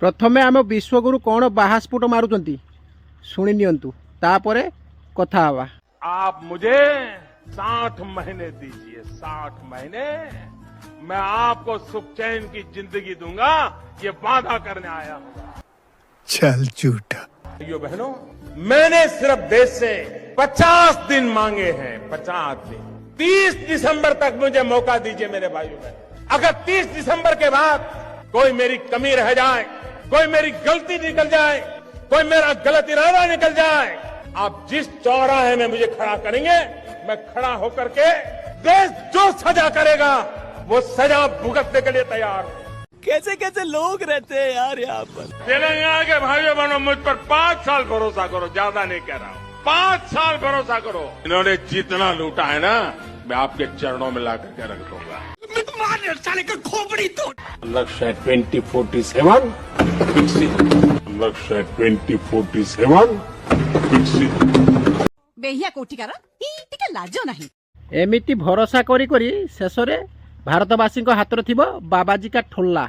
प्रथमे आम विश्वगुरु कौन बाहास्फुट मारुचंती शुणी नियंतु तापरे कथा हवा। आप मुझे 60 महीने दीजिए, 60 महीने मैं आपको सुख चैन की जिंदगी दूंगा, ये वादा करने आया हूं। चल झूठा। भाइयों बहनों, मैंने सिर्फ देश से 50 दिन मांगे हैं, 50 दिन। 30 दिसंबर तक मुझे मौका दीजिए मेरे भाइयों बहनों। अगर 30 दिसंबर के बाद कोई मेरी कमी रह जाए, कोई मेरी गलती निकल जाए, कोई मेरा गलत इरादा निकल जाए, आप जिस चौराहे में मुझे खड़ा करेंगे, मैं खड़ा होकर के देश जो सजा करेगा वो सजा भुगतने के लिए तैयार हूं। कैसे कैसे लोग रहते हैं यार यहाँ पर। तेलंगाना के भाइयों बहनों, मुझ पर 5 साल भरोसा करो, ज्यादा नहीं कह रहा हूं, 5 साल भरोसा करो। इन्होंने जितना लूटा है ना, मैं आपके चरणों में ला करके रख दूंगा। खोपड़ी तोड़। लक्ष्य है 2047 लक्ष्य है 2047 बेहिया कोठिकार टिके लाज नहीं। एमिति भरोसा करी करी शेष रे भारतवासी हाथ रे थिबो बाबाजी का ठोल्ला।